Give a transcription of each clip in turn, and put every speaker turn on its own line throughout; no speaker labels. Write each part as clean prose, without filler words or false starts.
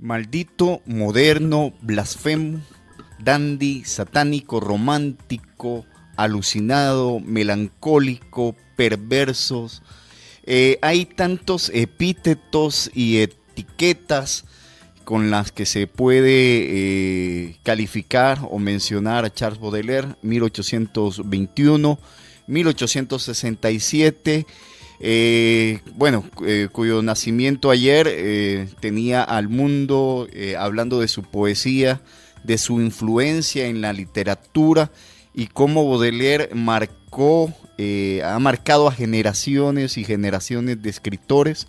Maldito, moderno, blasfemo, dandy, satánico, romántico, alucinado, melancólico, perversos. Hay tantos epítetos y etiquetas con las que se puede calificar o mencionar a Charles Baudelaire, 1821, 1867, cuyo nacimiento ayer tenía al mundo hablando de su poesía, de su influencia en la literatura y cómo Baudelaire ha marcado a generaciones y generaciones de escritores,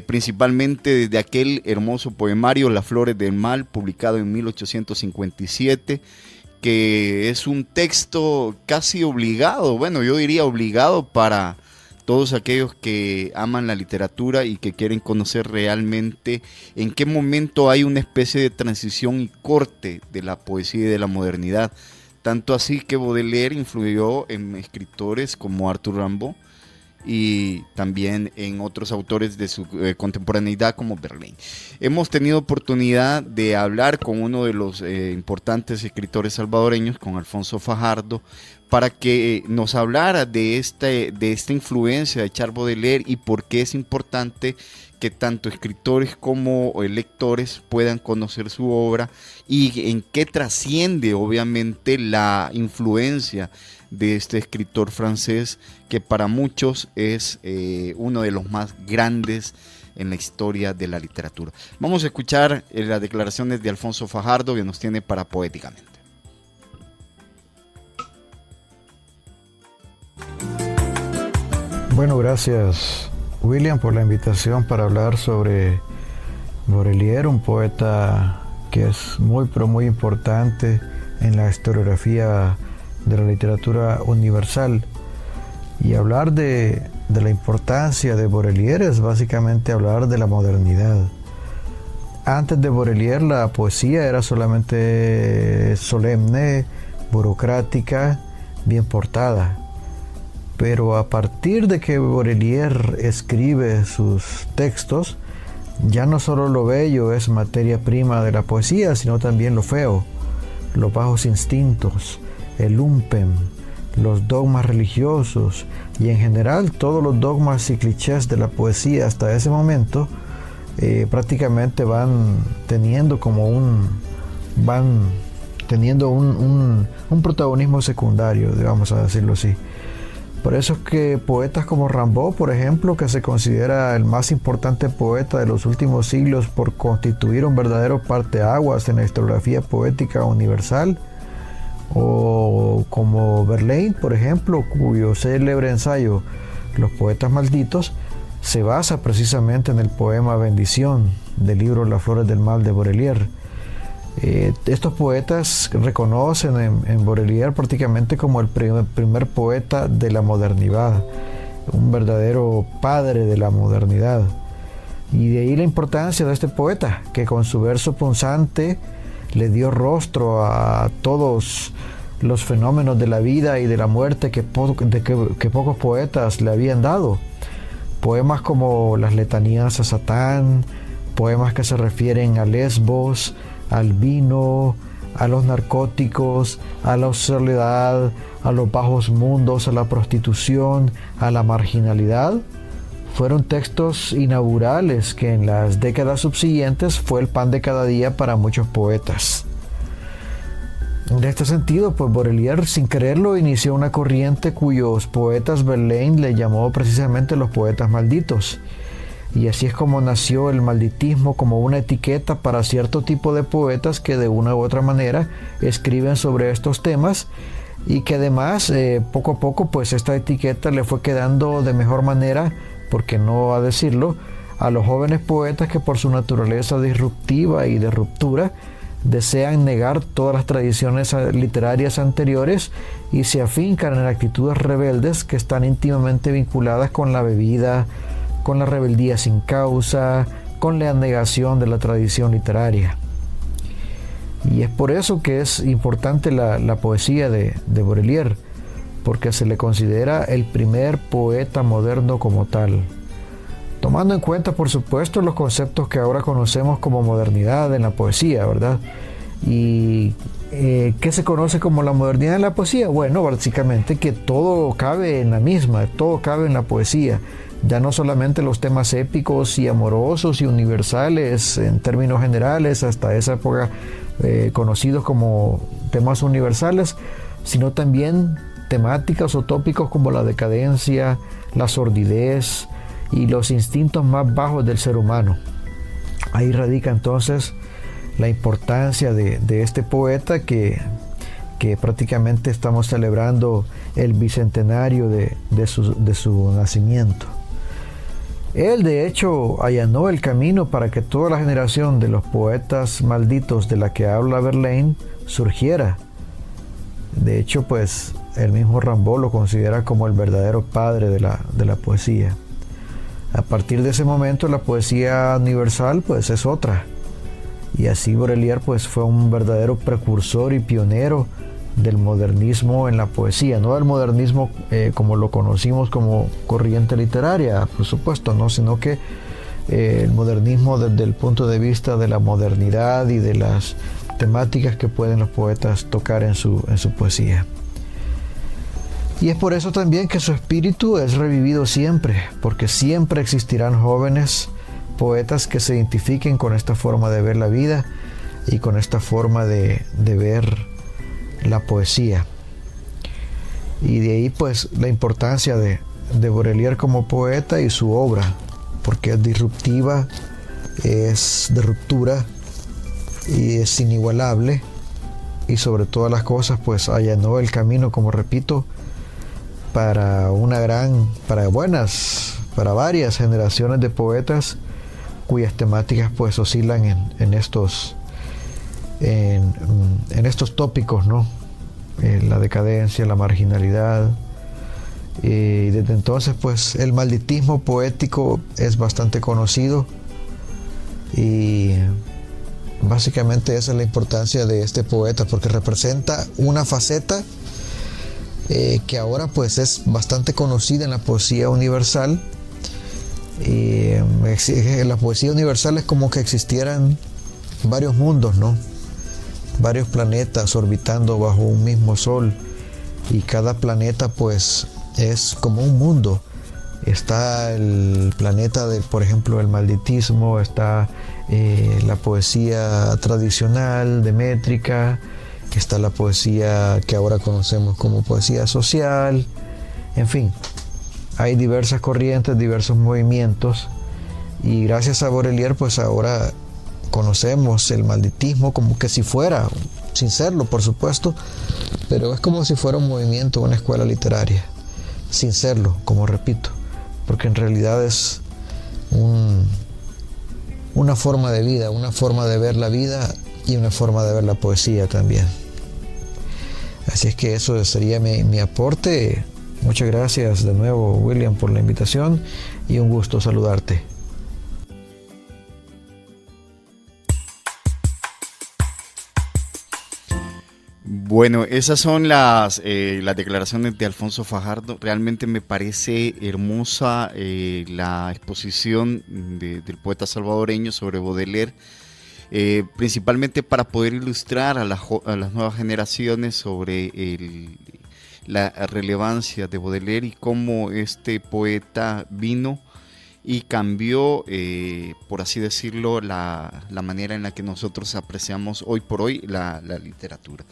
principalmente desde aquel hermoso poemario Las Flores del Mal, publicado en 1857, que es un texto casi obligado, bueno, yo diría obligado para todos aquellos que aman la literatura y que quieren conocer realmente en qué momento hay una especie de transición y corte de la poesía y de la modernidad. Tanto así que Baudelaire influyó en escritores como Arthur Rimbaud y también en otros autores de su contemporaneidad como Verlaine. Hemos tenido oportunidad de hablar con uno de los importantes escritores salvadoreños, con Alfonso Fajardo, para que nos hablara de esta influencia de Charles Baudelaire y por qué es importante que tanto escritores como lectores puedan conocer su obra y en qué trasciende obviamente la influencia de este escritor francés que para muchos es uno de los más grandes en la historia de la literatura. Vamos a escuchar las declaraciones de Alfonso Fajardo que nos tiene para Poéticamente.
Bueno, gracias William por la invitación para hablar sobre Baudelaire, un poeta que es muy pero muy importante en la historiografía de la literatura universal. Y hablar de la importancia de Baudelaire es básicamente hablar de la modernidad. Antes de Baudelaire la poesía era solamente solemne, burocrática, bien portada. Pero a partir de que Baudelaire escribe sus textos, ya no solo lo bello es materia prima de la poesía, sino también lo feo, los bajos instintos, el lumpen, los dogmas religiosos y en general todos los dogmas y clichés de la poesía hasta ese momento prácticamente van teniendo un protagonismo secundario, vamos a decirlo así. Por eso es que poetas como Rimbaud, por ejemplo, que se considera el más importante poeta de los últimos siglos por constituir un verdadero parteaguas en la historiografía poética universal, o como Verlaine, por ejemplo, cuyo célebre ensayo Los poetas malditos se basa precisamente en el poema Bendición del libro Las Flores del Mal de Baudelaire. Estos poetas reconocen en Baudelaire prácticamente como el primer poeta de la modernidad, un verdadero padre de la modernidad. Y de ahí la importancia de este poeta, que con su verso punzante le dio rostro a todos los fenómenos de la vida y de la muerte que pocos poetas le habían dado. Poemas como las letanías a Satán, poemas que se refieren a Lesbos, al vino, a los narcóticos, a la soledad, a los bajos mundos, a la prostitución, a la marginalidad, fueron textos inaugurales que en las décadas subsiguientes fue el pan de cada día para muchos poetas. En este sentido, pues Baudelaire, sin quererlo, inició una corriente cuyos poetas Verlaine le llamó precisamente los poetas malditos. Y así es como nació el malditismo como una etiqueta para cierto tipo de poetas que de una u otra manera escriben sobre estos temas y que además poco a poco pues esta etiqueta le fue quedando de mejor manera, por qué no a decirlo, a los jóvenes poetas que por su naturaleza disruptiva y de ruptura desean negar todas las tradiciones literarias anteriores y se afincan en actitudes rebeldes que están íntimamente vinculadas con la bebida, con la rebeldía sin causa, con la negación de la tradición literaria. Y es por eso que es importante la poesía de Baudelaire, porque se le considera el primer poeta moderno como tal. tomando en cuenta, por supuesto, los conceptos que ahora conocemos como modernidad en la poesía, ¿verdad? Y ¿qué se conoce como la modernidad en la poesía? Bueno, básicamente que todo cabe en la misma, todo cabe en la poesía. Ya no solamente los temas épicos y amorosos y universales en términos generales, hasta esa época conocidos como temas universales, sino también temáticas o tópicos como la decadencia, la sordidez y los instintos más bajos del ser humano. Ahí radica entonces la importancia de este poeta que prácticamente estamos celebrando el bicentenario de su nacimiento. Él de hecho allanó el camino para que toda la generación de los poetas malditos de la que habla Verlaine surgiera. De hecho, pues el mismo Rimbaud lo considera como el verdadero padre de la poesía. A partir de ese momento la poesía universal pues es otra. Y así Baudelaire pues fue un verdadero precursor y pionero del modernismo en la poesía, no del modernismo como lo conocimos como corriente literaria, por supuesto, no, sino que el modernismo desde el punto de vista de la modernidad y de las temáticas que pueden los poetas tocar en su poesía. Y es por eso también que su espíritu es revivido siempre, porque siempre existirán jóvenes poetas que se identifiquen con esta forma de ver la vida y con esta forma de ver la poesía. Y de ahí pues la importancia de Baudelaire como poeta y su obra, porque es disruptiva, es de ruptura y es inigualable, y sobre todas las cosas pues allanó el camino, como repito, para varias generaciones de poetas cuyas temáticas pues oscilan en estos tópicos, ¿no? La decadencia, la marginalidad. Y desde entonces pues el malditismo poético es bastante conocido, y básicamente esa es la importancia de este poeta, porque representa una faceta que ahora pues es bastante conocida en la poesía universal. La poesía universal es como que existieran varios mundos, ¿no? Varios planetas orbitando bajo un mismo sol, y cada planeta pues es como un mundo. Está el planeta por ejemplo, el malditismo, está la poesía tradicional de métrica, está la poesía que ahora conocemos como poesía social, en fin, hay diversas corrientes, diversos movimientos, y gracias a Baudelaire pues ahora conocemos el malditismo como que si fuera, sin serlo por supuesto, pero es como si fuera un movimiento, una escuela literaria, sin serlo, como repito, porque en realidad es una forma de vida, una forma de ver la vida y una forma de ver la poesía también. Así es que eso sería mi aporte. Muchas gracias de nuevo, William, por la invitación, y un gusto saludarte.
Bueno, esas son las declaraciones de Alfonso Fajardo. Realmente me parece hermosa la exposición del poeta salvadoreño sobre Baudelaire, principalmente para poder ilustrar a las nuevas generaciones sobre la relevancia de Baudelaire y cómo este poeta vino y cambió, por así decirlo, la manera en la que nosotros apreciamos hoy por hoy la literatura.